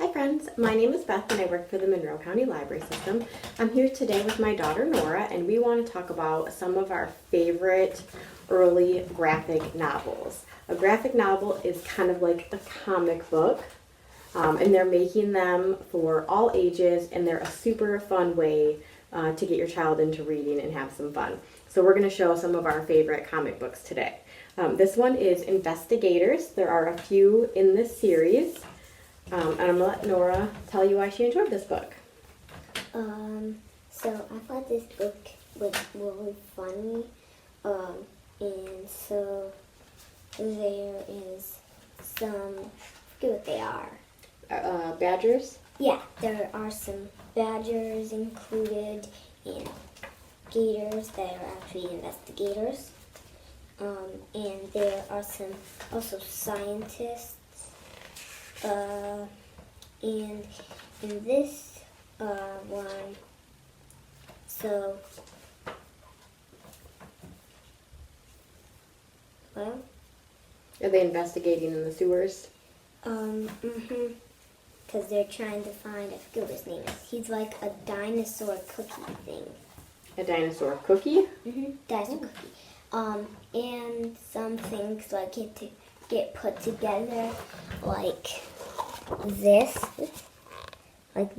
Hi friends, my name is Beth and I work for the Monroe County Library System. I'm here today with my daughter Nora and we want to talk about some of our favorite early graphic novels. A graphic novel is kind of like a comic book and they're making them for all ages and they're a super fun way to get your child into reading and have some fun. So we're going to show some of our favorite comic books today. This one is Investigators. There are a few in this series. And I'm going to let Nora tell you why she enjoyed this book. So I thought this book was really funny. And so there is some, I forget what they are. Badgers? Yeah, there are some badgers included and gators that are actually investigators. And there are some also scientists. And in this one, so, well, Are they investigating in the sewers? because they're trying to find, I forget what his name is. He's like a dinosaur cookie thing. A dinosaur cookie? Dinosaur cookie. And some things like get put together like this, and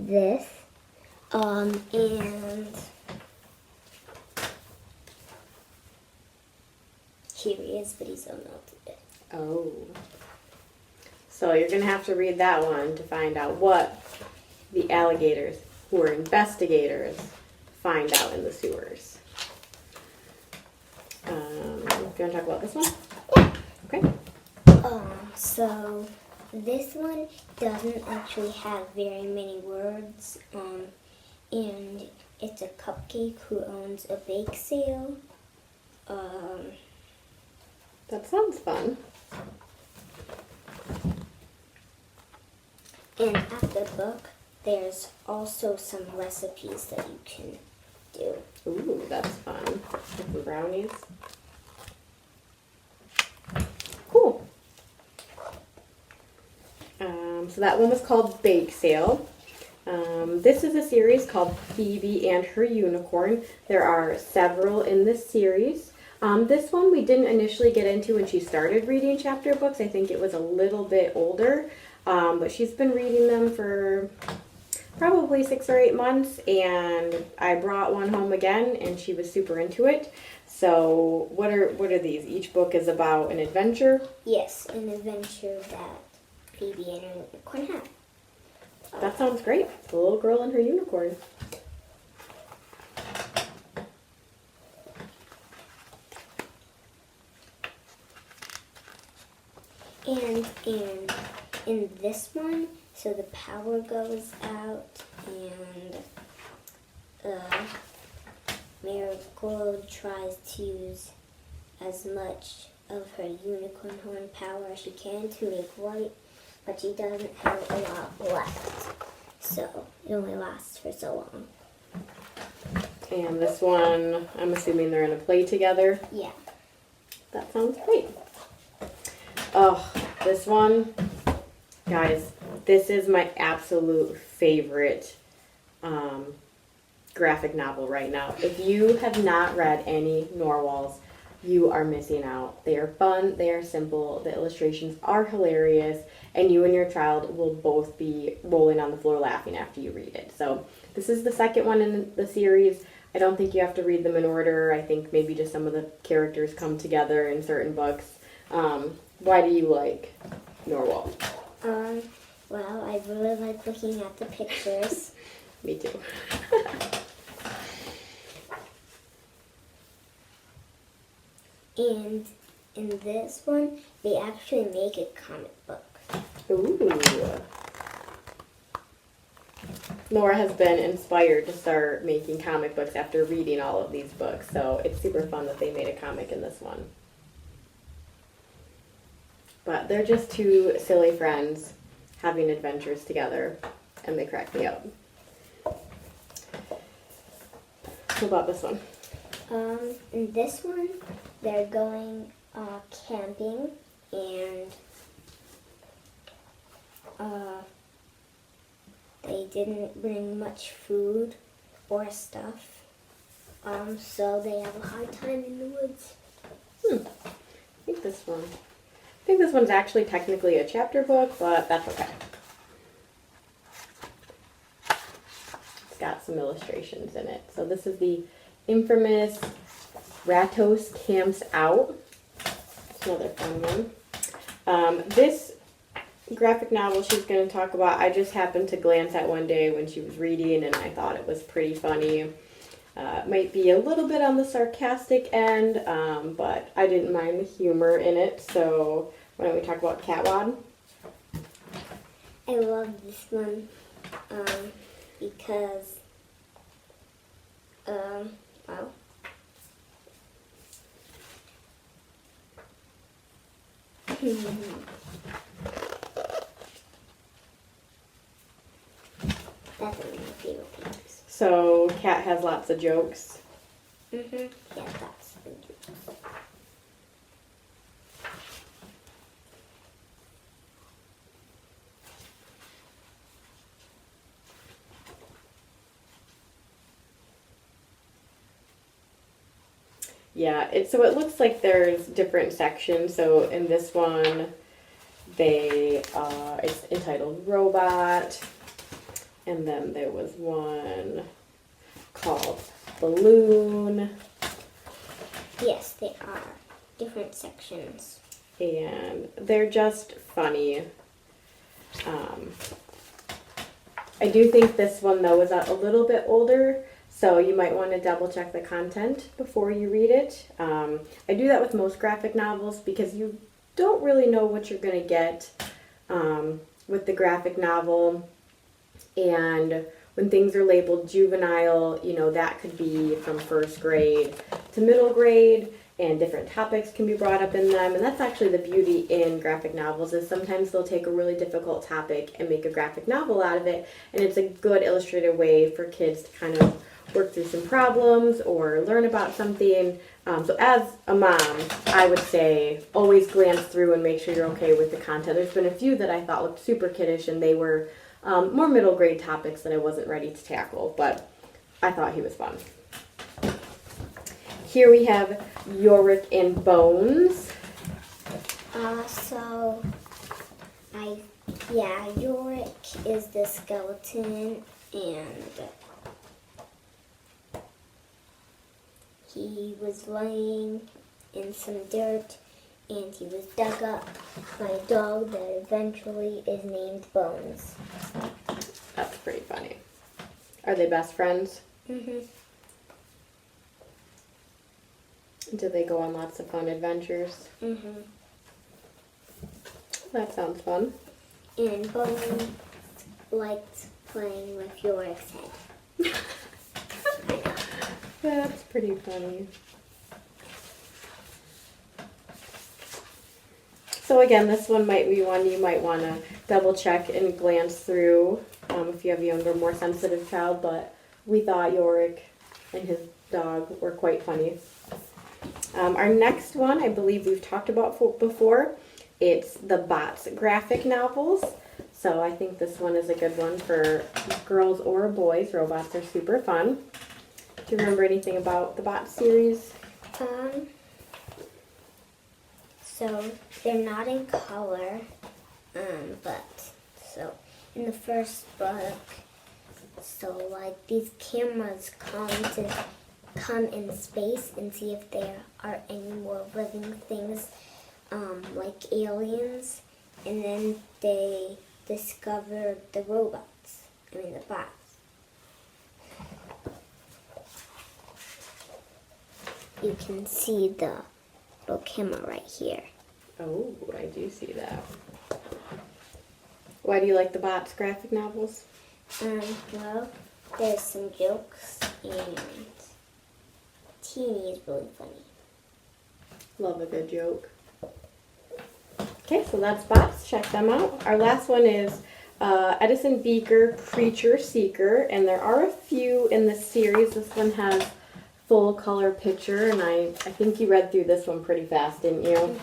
here he is, but he's so melted. Oh. So you're going to have to read that one to find out what the alligators, who are investigators, find out in the sewers. Do you want to talk about this one? Yeah. Okay. So this one doesn't actually have very many words, and it's a cupcake who owns a bake sale. That sounds fun. And at the book, there's also some recipes that you can do. Ooh, that's fun. Some brownies. Cool. So that one was called Bake Sale. This is a series called Phoebe and Her Unicorn. There are several in this series. This one we didn't initially get into when she started reading chapter books. I think it was a little bit older, but she's been reading them for probably 6 or 8 months, and I brought one home again, and she was super into it. So what are these? Each book is about an adventure? Yes, an adventure that Phoebe and her unicorn have. That sounds great. The little girl and her unicorn. And in this one, so the power goes out, and Marigold tries to use as much of her unicorn horn power as she can to make light, but she doesn't have a lot left, so it only lasts for so long. And this one, I'm assuming they're in a play together. Yeah. That sounds great. Oh, this one, guys, this is my absolute favorite graphic novel right now. If you have not read any Norwals, you are missing out. They are fun, they are simple, the illustrations are hilarious, and you and your child will both be rolling on the floor laughing after you read it. So this is the second one in the series. I don't think you have to read them in order. I think maybe just some of the characters come together in certain books. Why do you like Norwal? Well, I really like looking at the pictures. Me too. And in this one, they actually make a comic book. Ooh. Nora has been inspired to start making comic books after reading all of these books, so it's super fun that they made a comic in this one. But they're just two silly friends having adventures together, and they crack me up. What about this one? In this one, they're going camping, and they didn't bring much food or stuff. So they have a hard time in the woods. I think this one's actually technically a chapter book, but that's okay. It's got some illustrations in it. So this is the infamous Ratos Camps Out. It's another fun one. This graphic novel she's going to talk about, I just happened to glance at one day when she was reading, and I thought it was pretty funny. Might be a little bit on the sarcastic end, but I didn't mind the humor in it. So why don't we talk about Catwad? I love this one because, well, that's one of my favorite things. So Cat has lots of jokes. Yeah, that's the jokes. Yeah, so it looks like there's different sections. So in this one, it's entitled Robot, and then there was one called Balloon. Yes, they are different sections. And they're just funny. I do think this one, though, is a little bit older, so you might want to double check the content before you read it. I do that with most graphic novels because you don't really know what you're going to get with the graphic novel. And when things are labeled juvenile, that could be from first grade to middle grade, and different topics can be brought up in them. And that's actually the beauty in graphic novels, is sometimes they'll take a really difficult topic and make a graphic novel out of it. And it's a good illustrative way for kids to kind of work through some problems or learn about something. So as a mom, I would say always glance through and make sure you're okay with the content. There's been a few that I thought looked super kiddish, and they were more middle grade topics that I wasn't ready to tackle, but I thought he was fun. Here we have Yorick and Bones. Yorick is the skeleton, and he was laying in some dirt, and he was dug up by a dog that eventually is named Bones. That's pretty funny. Are they best friends? Do they go on lots of fun adventures? That sounds fun. And Bones liked playing with Yorick's head. That's pretty funny. So again, this one might be one you might want to double check and glance through if you have a younger, more sensitive child, but we thought Yorick and his dog were quite funny. Our next one, I believe we've talked about before. It's the Bots graphic novels. So I think this one is a good one for girls or boys. Robots are super fun. Do you remember anything about the Bots series? So they're not in color, but so in the first book, so like these cameras come in space and see if there are any more living things, like aliens, and then they discover the bots. You can see the little camera right here. Oh, I do see that. Why do you like the Bots graphic novels? Well, there's some jokes, and Teeny is really funny. Love a good joke. Okay, so that's Bots. Check them out. Our last one is Edison Beaker Creature Seeker, and there are a few in this series. This one has full color picture, and I think you read through this one pretty fast, didn't you?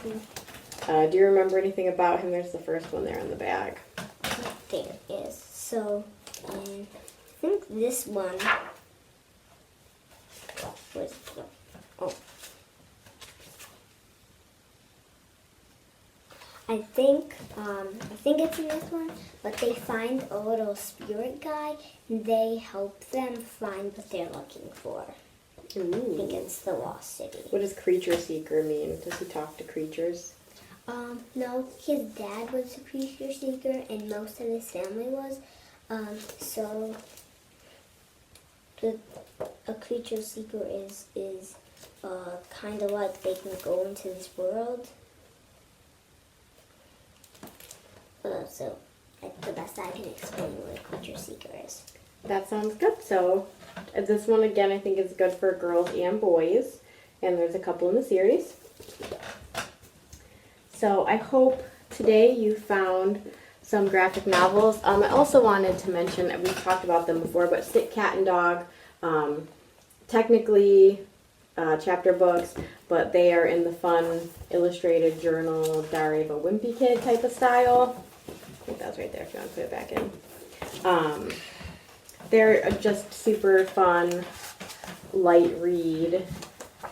Do you remember anything about him? There's the first one there in the bag. There is. So And I think this one was oh. I think it's in this one, but they find a little spirit guy and they help them find what they're looking for. I think Ooh. it's the Lost City. What does creature seeker mean? Does he talk to creatures? No, his dad was a creature seeker and most of his family was. So a creature seeker is kind of like they can go into this world. So that's the best I can explain what a creature seeker is. That sounds good. So this one again I think is good for girls and boys, and there's a couple in the series. So I hope today you found some graphic novels. I also wanted to mention, we've talked about them before, but Sick Cat and Dog, technically chapter books, but they are in the fun illustrated journal Diary of a Wimpy Kid type of style. I think that's right there if you want to put it back in. They're just super fun, light read.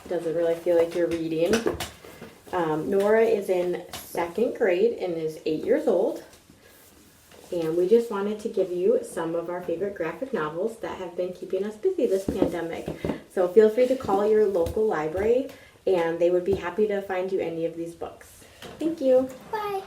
Doesn't really feel like you're reading. Nora is in 2nd grade and is 8 years old. And we just wanted to give you some of our favorite graphic novels that have been keeping us busy this pandemic. So feel free to call your local library and they would be happy to find you any of these books. Thank you. Bye.